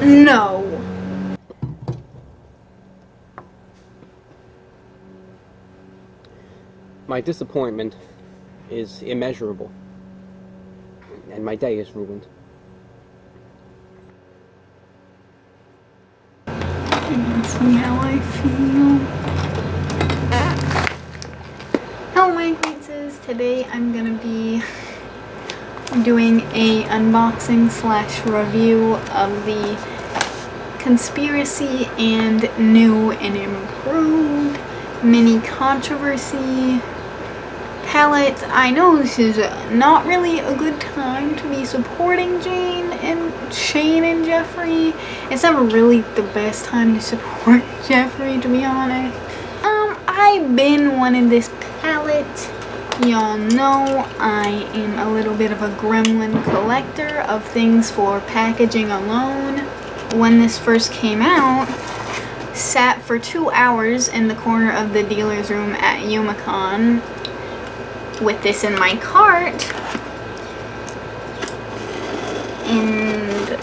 No. My disappointment is immeasurable, and my day is ruined. That's how I feel. Hello, my acquaintances. Today I'm gonna be doing a unboxing / review of the Conspiracy and New and Improved Mini Controversy palette. I know this is not really a good time to be supporting Shane and Jeffrey. It's never really the best time to support Jeffrey, to be honest. I've been wanting this palette. Y'all know I am a little bit of a gremlin collector of things for packaging alone. When this first came out, sat for 2 hours in the corner of the dealer's room at Umicon with this in my cart, and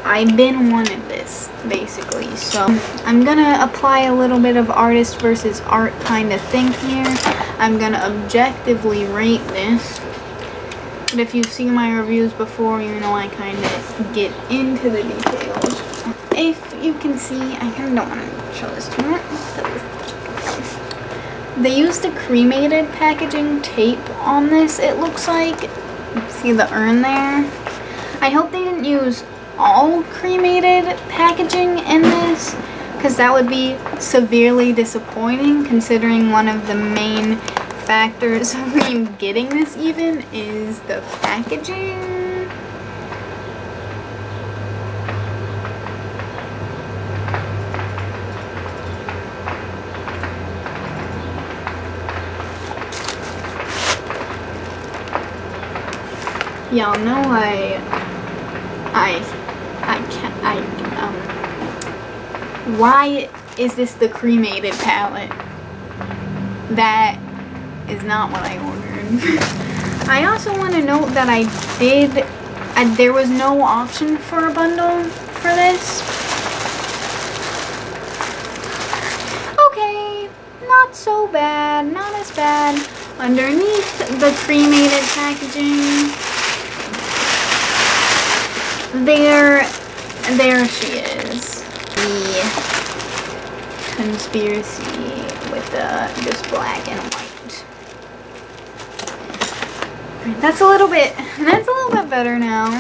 I've been wanting this basically. So I'm gonna apply a little bit of artist versus art kind of thing here. I'm gonna objectively rate this, but if you've seen my reviews before, you know I kind of get into the details. If you can see, I kind of don't want to show this too much. They used a cremated packaging tape on this, it looks like. See the urn there? I hope they didn't use all cremated packaging in this, because that would be severely disappointing, considering one of the main factors of me getting this even is the packaging. Y'all know why is this the cremated palette? That is not what I ordered. I also want to note that there was no option for a bundle for this. Okay, not so bad, not as bad. Underneath the cremated packaging, there she is. The Conspiracy with this black and white. Right, that's a little bit better now.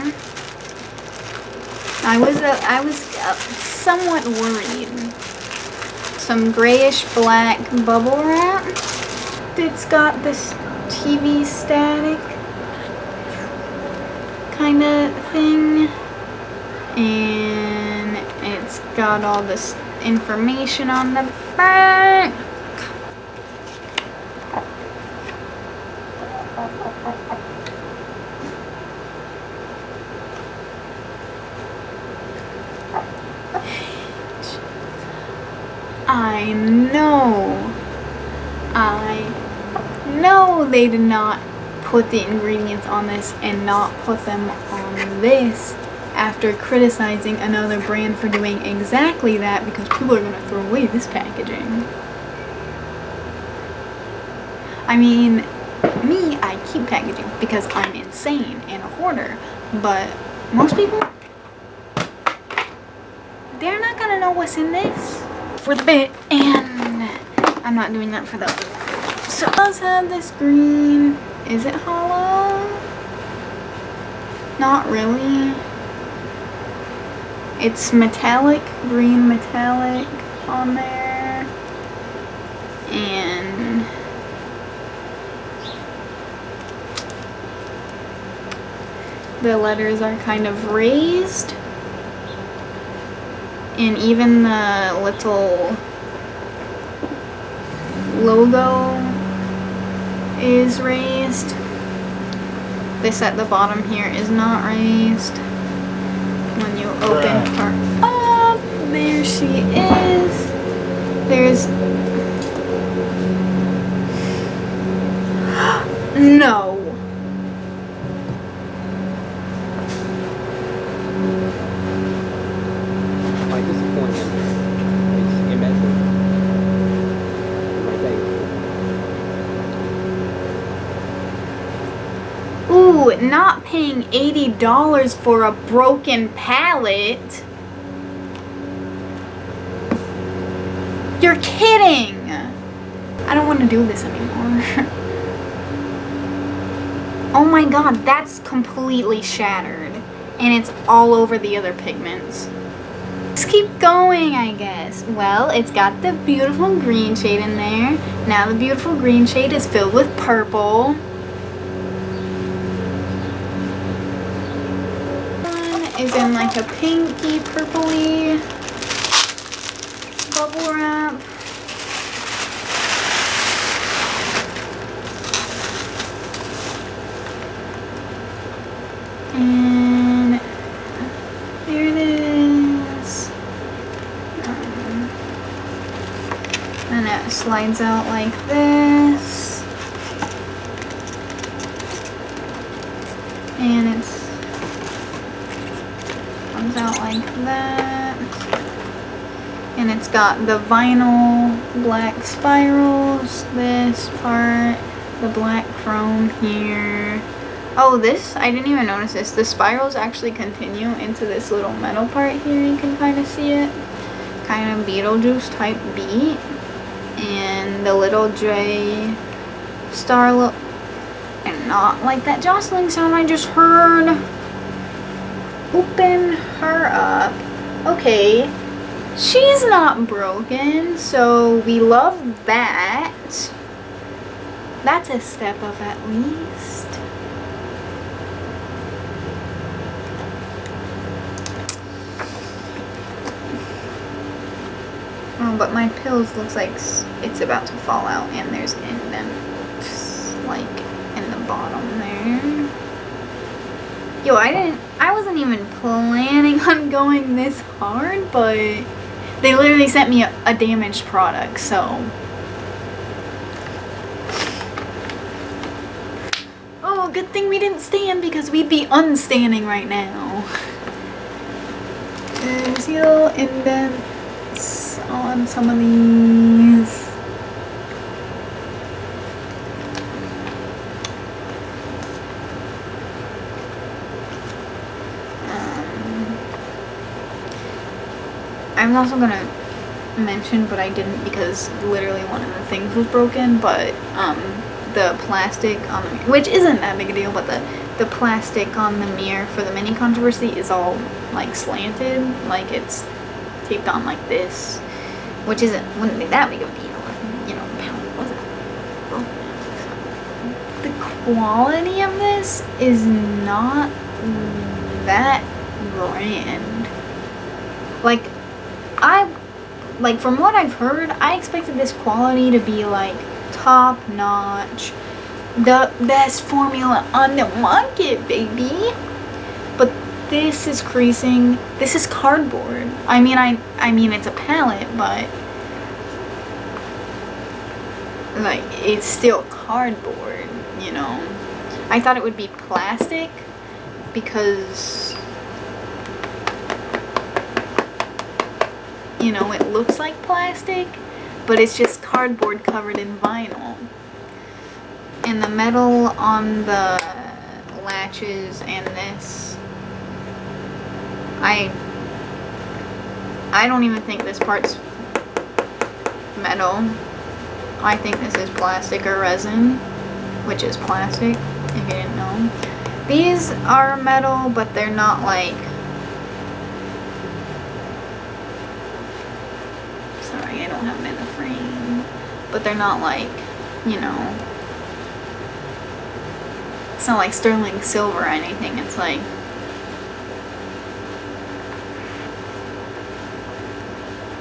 I was somewhat worried. Some grayish black bubble wrap. It's got this TV static kind of thing, and it's got all this information on the back. I know they did not put the ingredients on this and not put them on this after criticizing another brand for doing exactly that, because people are going to throw away this packaging. I mean, me, I keep packaging because I'm insane and a hoarder, but most people, they're not going to know what's in this for the bit, and I'm not doing that for them. So it does have this green. Is it hollow? Not really. It's metallic, green metallic on there. And the letters are kind of raised. And even the little logo is raised. This at the bottom here is not raised. When you open her up, there she is. There's no. Ew, not paying $80 for a broken palette. You're kidding! I don't want to do this anymore. Oh my god, that's completely shattered. And it's all over the other pigments. Let's keep going, I guess. Well, it's got the beautiful green shade in there. Now the beautiful green shade is filled with purple. One is in like a pinky, purpley bubble wrap. And there it is. And it slides out like this. And it comes out like that. And it's got the vinyl black spirals, this part, the black chrome here. Oh, this, I didn't even notice this. The spirals actually continue into this little metal part here. You can kind of see it. Kind of Beetlejuice type beat. And the little J star look. And not like that jostling sound I just heard. Open her up. Okay. She's not broken, so we love that. That's a step up at least. Oh, but my pills looks like it's about to fall out, and there's indents like in the bottom there. Yo, I wasn't even planning on going this hard, but they literally sent me a damaged product, so. Oh, good thing we didn't stand because we'd be unstanding right now. Seal indents on some of these. I'm also gonna mention, but I didn't because literally one of the things was broken, but the plastic on the mirror, which isn't that big a deal, but the plastic on the mirror for the mini controversy is all like slanted, like it's taped on like this, which wouldn't be that big of a deal if, you know, the palette wasn't broken. The quality of this is not that grand. Like from what I've heard, I expected this quality to be like top notch, the best formula on the market, baby. But this is creasing. This is cardboard. I mean it's a palette, but like it's still cardboard, you know. I thought it would be plastic because, you know, it looks like plastic, but it's just cardboard covered in vinyl. And the metal on the latches and this, I don't even think this part's metal. I think this is plastic or resin, which is plastic, if you didn't know. These are metal, but they're not like, I don't have them in the frame, but they're not like, you know, it's not like sterling silver or anything. It's like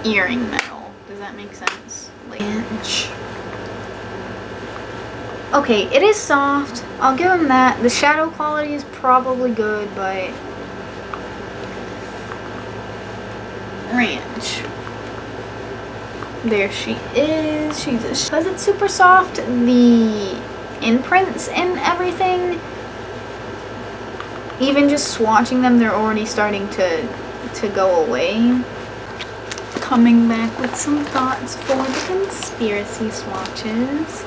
earring metal. Does that make sense? Inch. Okay, it is soft. I'll give them that. The shadow quality is probably good, but ranch. There she is. Because it's super soft, the imprints and everything, even just swatching them, they're already starting to go away. Coming back with some thoughts for the conspiracy swatches.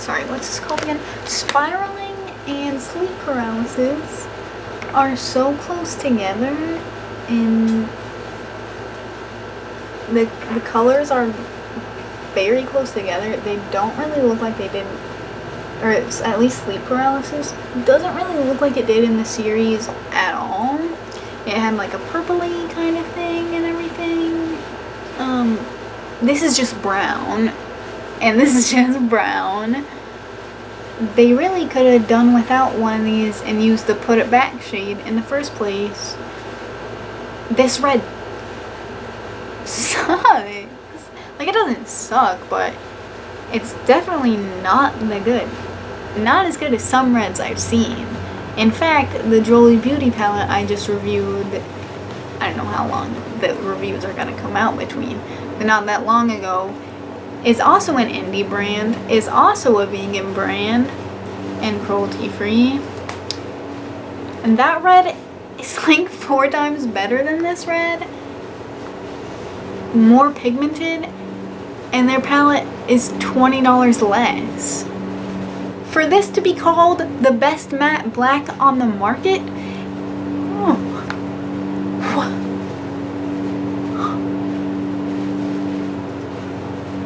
sorry, what's this called again? Spiraling and sleep paralysis are so close together, and the colors are very close together. They don't really look like they did, or at least sleep paralysis doesn't really look like it did in the series at all. It had like a purpley kind of thing and everything. This is just brown, and this is just brown. They really could have done without one of these and used the put it back shade in the first place. This red sucks. Like, it doesn't suck, but it's definitely not that good. Not as good as some reds I've seen. In fact, the Jolie Beauty palette I just reviewed, I don't know how long the reviews are going to come out between, but not that long ago, is also an indie brand, is also a vegan brand, and cruelty free. And that red is like 4 times better than this red. More pigmented, and their palette is $20 less. For this to be called the best matte black on the market,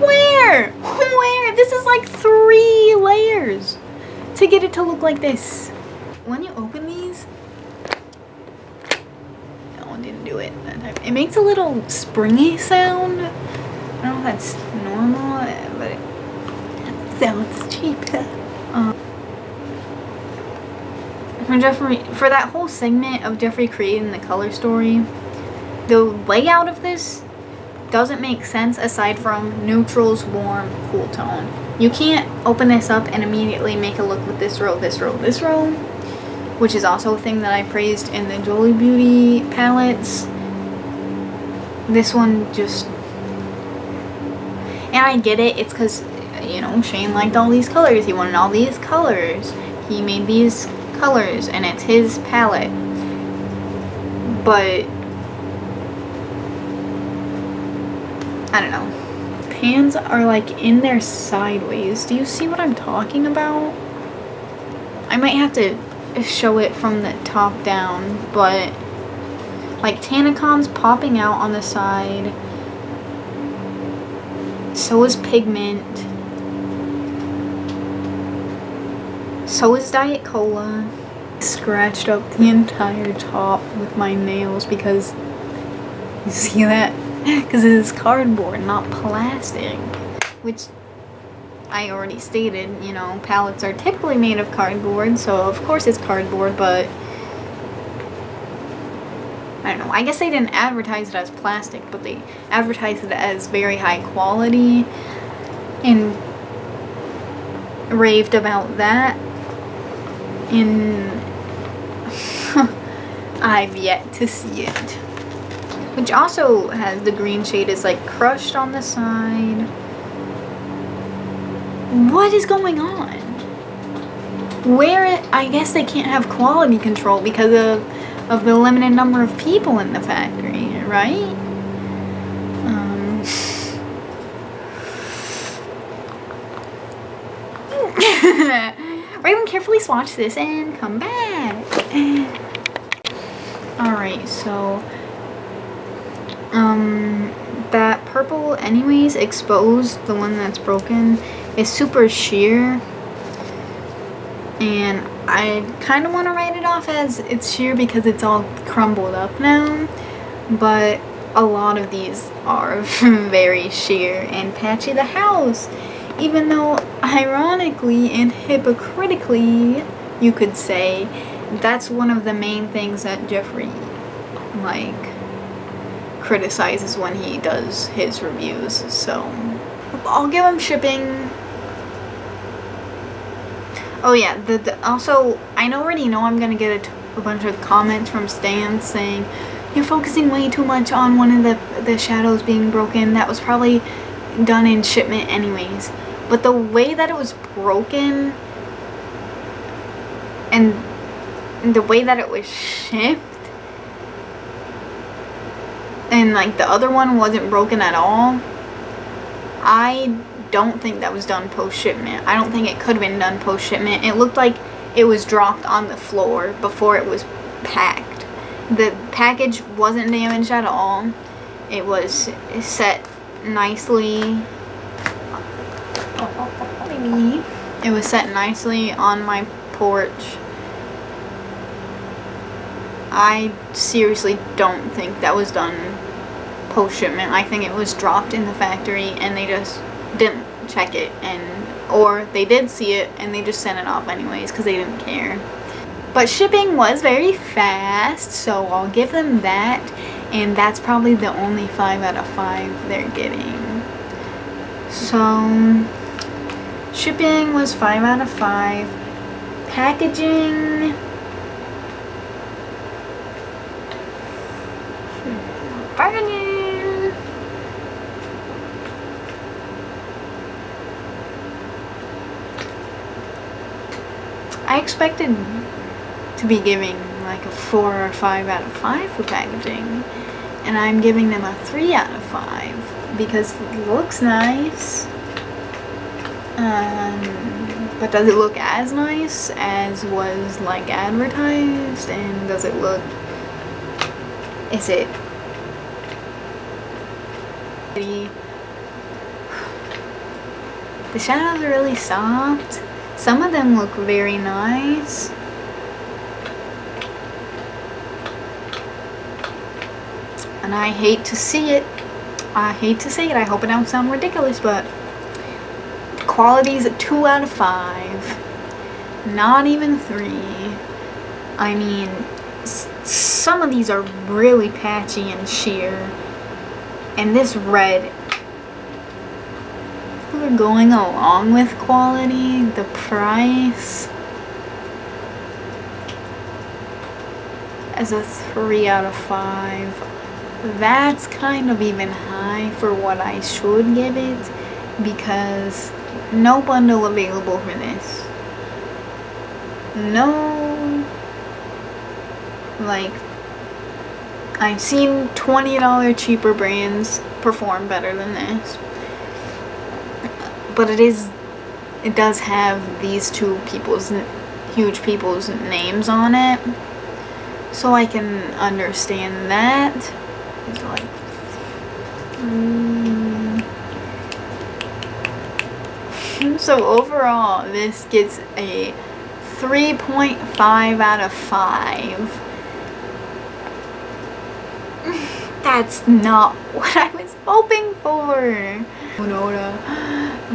Where? This is like 3 layers to get it to look like this. When you open these, no, it didn't do it that time. It makes a little springy sound. I don't know if that's normal, but it sounds cheap. For that whole segment of Jeffree creating the color story, the layout of this doesn't make sense aside from neutrals, warm, cool tone. You can't open this up and immediately make a look with this row, this row, this row, which is also a thing that I praised in the Jolie Beauty palettes. This one just, and I get it, it's because, you know, Shane liked all these colors, he wanted all these colors, he made these colors, and it's his palette, but I don't know. Pans are like in there sideways. Do you see what I'm talking about? I might have to show it from the top down, but like Tanacon's popping out on the side. So is pigment. So is Diet Cola. Scratched up the entire top with my nails because, you see that? Because it is cardboard, not plastic. Which I already stated, you know, palettes are typically made of cardboard, so of course it's cardboard, but I don't know. I guess they didn't advertise it as plastic, but they advertised it as very high quality and raved about that. And I've yet to see it. Which also has the green shade is like crushed on the side. What is going on? I guess they can't have quality control because of the limited number of people in the factory, right? Raylan, carefully swatch this and come back. Alright, so that purple anyways exposed, the one that's broken, is super sheer, and I kind of want to write it off as it's sheer because it's all crumbled up now, but a lot of these are very sheer and patchy the house, even though ironically and hypocritically you could say that's one of the main things that Jeffree like criticizes when he does his reviews. So I'll give him shipping. Oh yeah, also I already know I'm gonna get a bunch of comments from stans saying you're focusing way too much on one of the shadows being broken. That was probably done in shipment anyways. But the way that it was broken and the way that it was shipped, and like the other one wasn't broken at all, I don't think that was done post-shipment. I don't think it could have been done post-shipment. It looked like it was dropped on the floor before it was packed. The package wasn't damaged at all. It was set nicely. It was set nicely on my porch. I seriously don't think that was done post-shipment. I think it was dropped in the factory and they just didn't check it, or they did see it and they just sent it off anyways because they didn't care. But shipping was very fast, so I'll give them that, and that's probably the only 5 out of 5 they're getting. So shipping was 5 out of 5. Packaging, I expected to be giving like a 4 or 5 out of 5 for packaging, and I'm giving them a 3 out of 5 because it looks nice. But does it look as nice as was like advertised? And does it look, is it the shadows are really soft. Some of them look very nice. And I hate to see it. I hate to say it. I hope it don't sound ridiculous, but quality's a 2 out of 5. Not even 3. I mean, some of these are really patchy and sheer. And this red, we're going along with quality, the price, as a 3 out of 5. That's kind of even high for what I should give it, because no bundle available for this. No, like, I've seen $20 cheaper brands perform better than this, but it does have these two huge people's names on it, so I can understand that. It's like, so overall, this gets a 3.5 out of 5. That's not what I was hoping for.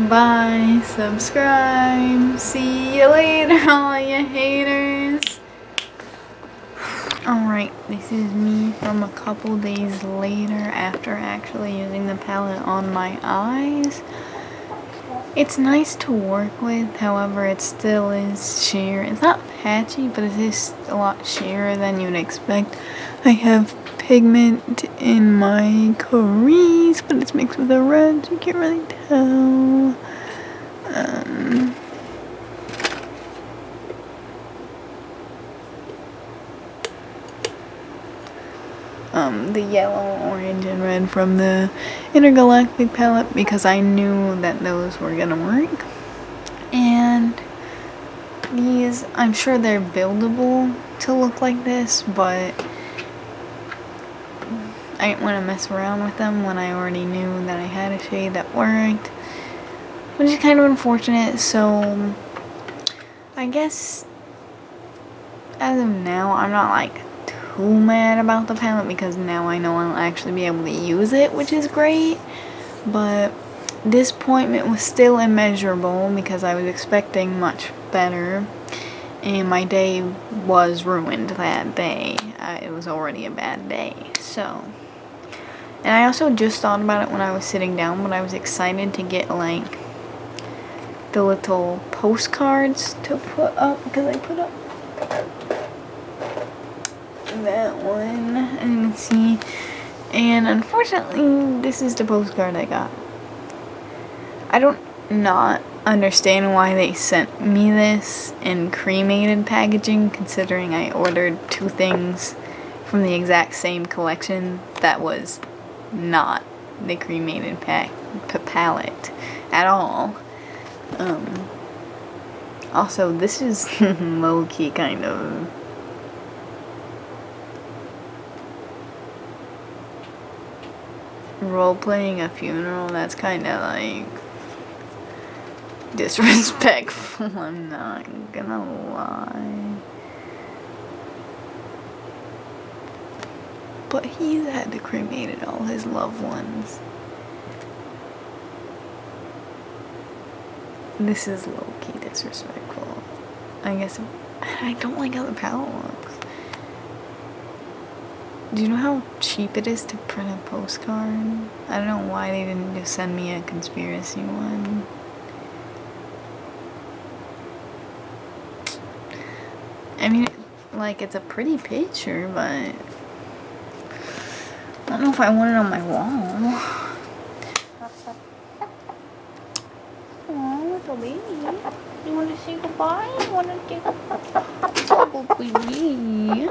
Bye, subscribe, see you later, all you haters. Alright, this is me from a couple days later after actually using the palette on my eyes. It's nice to work with, however it still is sheer. It's not patchy, but it is a lot sheerer than you'd expect. I have pigment in my crease, but it's mixed with a red, so you can't really tell. The yellow, orange, and red from the Intergalactic palette, because I knew that those were gonna work. And these, I'm sure they're buildable to look like this, but I didn't want to mess around with them when I already knew that I had a shade that worked, which is kind of unfortunate. So I guess as of now, I'm not like too mad about the palette, because now I know I'll actually be able to use it, which is great. But disappointment was still immeasurable because I was expecting much better, and my day was ruined that day. It was already a bad day. So, and I also just thought about it when I was sitting down, but I was excited to get like the little postcards to put up, because I put up that one, and you can see, and unfortunately this is the postcard I got. I don't not understand why they sent me this in cremated packaging, considering I ordered 2 things from the exact same collection that was not the cremated palette. at all. Also, this is low-key kind of role-playing a funeral. That's kind of like disrespectful, I'm not gonna lie. But he's had to cremated all his loved ones. This is low-key disrespectful. I guess I don't like how the palette looks. Do you know how cheap it is to print a postcard? I don't know why they didn't just send me a conspiracy one. I mean, like, it's a pretty picture, but I don't know if I want it on my wall. Aw, little baby. You want to say goodbye? You want to say goodbye, baby?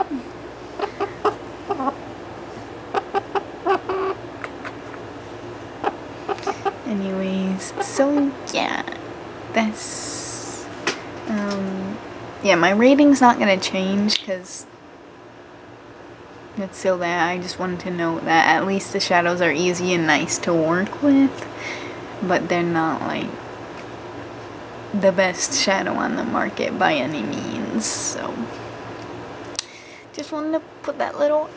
Anyways, so yeah, that's, yeah, my rating's not gonna change because it's still there. I just wanted to note that at least the shadows are easy and nice to work with, but they're not like the best shadow on the market by any means. So just wanted to put that little